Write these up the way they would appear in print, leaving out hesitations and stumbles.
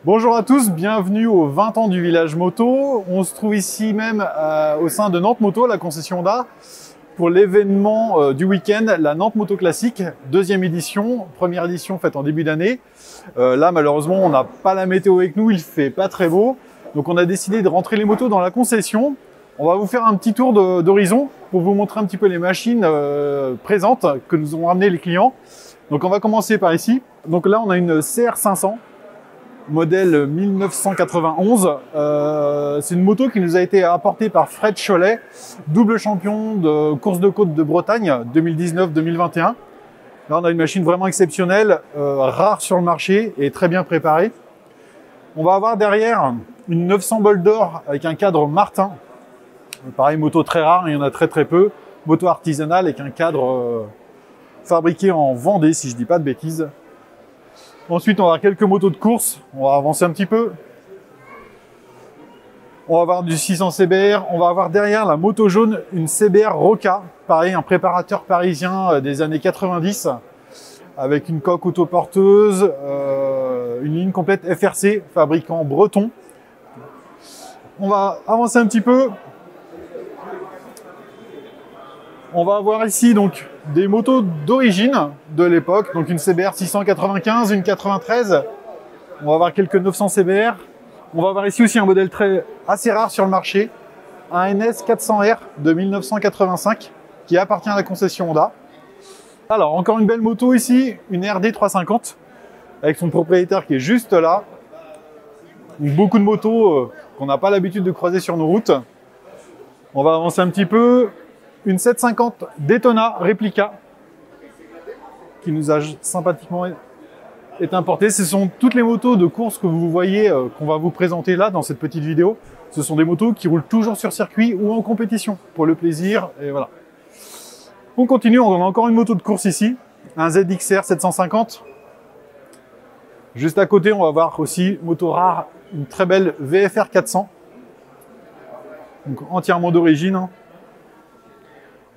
Bonjour à tous, bienvenue aux 20 ans du village moto. On se trouve ici même au sein de Nantes Moto, la concession Honda, pour l'événement du week-end, la Nantes Moto Classique, deuxième édition, première édition faite en début d'année. Là, malheureusement, on n'a pas la météo avec nous, il fait pas très beau. Donc on a décidé de rentrer les motos dans la concession. On va vous faire un petit tour d'horizon pour vous montrer un petit peu les machines présentes que nous ont ramené les clients. Donc on va commencer par ici. Donc là, on a une CR500. Modèle 1991. C'est une moto qui nous a été apportée par Fred Cholet, double champion de course de côte de Bretagne 2019-2021. Là, on a une machine vraiment exceptionnelle, rare sur le marché et très bien préparée. On va avoir derrière une 900 bol d'or avec un cadre Martin. Pareil, moto très rare, il y en a très peu. Moto artisanale avec un cadre fabriqué en Vendée, si je dis pas de bêtises. Ensuite, on va avoir quelques motos de course. On va avancer un petit peu. On va avoir du 600 CBR. On va avoir derrière la moto jaune, une CBR Roca. Pareil, un préparateur parisien des années 90. Avec une coque autoporteuse, une ligne complète FRC, fabricant breton. On va avancer un petit peu. On va avoir ici donc des motos d'origine de l'époque, donc une CBR 695, une 93. On va avoir quelques 900 CBR. On va avoir ici aussi un modèle assez rare sur le marché, un NS 400R de 1985 qui appartient à la concession Honda. Alors encore une belle moto ici, une RD 350 avec son propriétaire qui est juste là. Donc, beaucoup de motos qu'on n'a pas l'habitude de croiser sur nos routes. On va avancer un petit peu. Une 750 Daytona réplica qui nous a sympathiquement été importée. Ce sont toutes les motos de course que vous voyez, qu'on va vous présenter là dans cette petite vidéo. Ce sont des motos qui roulent toujours sur circuit ou en compétition pour le plaisir. Et voilà. On continue, on a encore une moto de course ici, un ZXR 750. Juste à côté, on va voir aussi moto rare, une très belle VFR 400. Donc entièrement d'origine.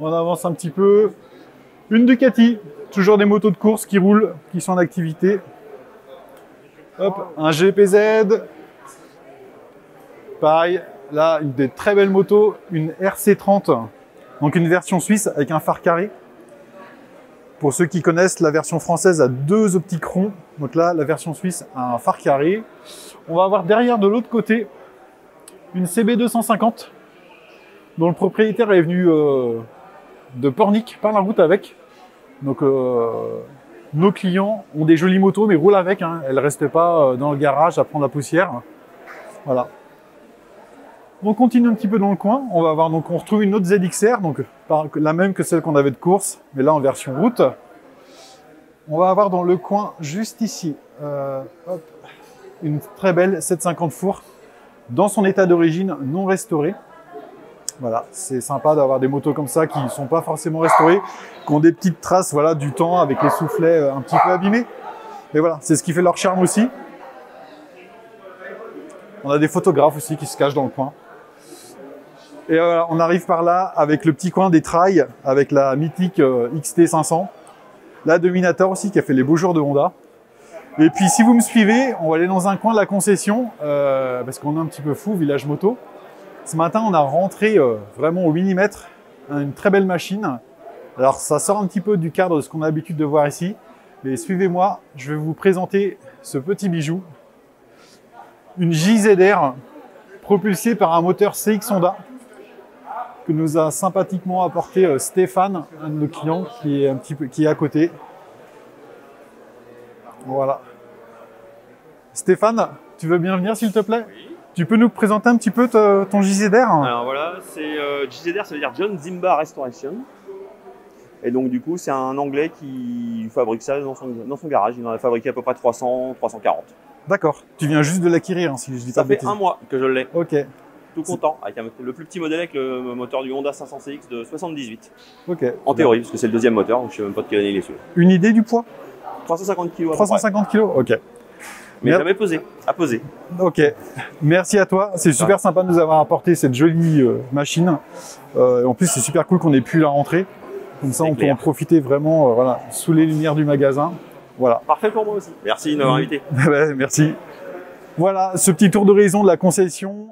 On avance un petit peu. Une Ducati, toujours des motos de course qui roulent, qui sont en activité. Hop, un GPZ. Pareil, là, une des très belles motos, une RC30, donc une version suisse avec un phare carré. Pour ceux qui connaissent, la version française a deux optiques ronds. Donc là, la version suisse a un phare carré. On va avoir derrière, de l'autre côté, une CB250, dont le propriétaire est venu de Pornic par la route avec. Donc nos clients ont des jolies motos mais roulent avec, hein. Elles ne restent pas dans le garage à prendre la poussière. Voilà. On continue un petit peu dans le coin. On va voir, donc on retrouve une autre ZXR, donc la même que celle qu'on avait de course, mais là en version route. On va avoir dans le coin juste ici hop, une très belle 750 four dans son état d'origine non restauré. Voilà, c'est sympa d'avoir des motos comme ça qui ne sont pas forcément restaurées, qui ont des petites traces, voilà, du temps avec les soufflets un petit peu abîmés. Mais voilà, c'est ce qui fait leur charme aussi. On a des photographes aussi qui se cachent dans le coin. Et voilà, on arrive par là avec le petit coin des trails, avec la mythique XT500. La Dominator aussi qui a fait les beaux jours de Honda. Et puis si vous me suivez, on va aller dans un coin de la concession, parce qu'on est un petit peu fou, village moto. Ce matin, on a rentré vraiment au millimètre une très belle machine. Alors, ça sort un petit peu du cadre de ce qu'on a l'habitude de voir ici. Mais suivez-moi, je vais vous présenter ce petit bijou. Une JZR propulsée par un moteur CX Honda que nous a sympathiquement apporté Stéphane, un de nos clients qui est à côté. Voilà. Stéphane, tu veux bien venir s'il te plaît ? Oui. Tu peux nous présenter un petit peu ton JZR ? Alors voilà, c'est JZR, ça veut dire John Zimba Restoration. Et donc du coup, c'est un Anglais qui fabrique ça dans son garage. Il en a fabriqué à peu près 300, 340. D'accord. Tu viens juste de l'acquérir, hein, si je dis pas Ça de fait bêtises. un mois que je l'ai. Ok. Tout content, avec le plus petit modèle avec le moteur du Honda 500CX de 78. Ok. En théorie, parce que c'est le deuxième moteur, donc je sais même pas de quelle année il est celui-là. Une idée du poids ? 350 kg. 350 kg. Ok. Mais jamais pesé, à peser. Ok. Merci à toi. C'est super sympa de nous avoir apporté cette jolie machine. En plus, c'est super cool qu'on ait pu la rentrer. Comme ça, on peut en profiter vraiment voilà, sous les lumières du magasin. Voilà. Parfait pour moi aussi. Merci de m'avoir invité. Merci. Voilà, ce petit tour d'horizon de la concession.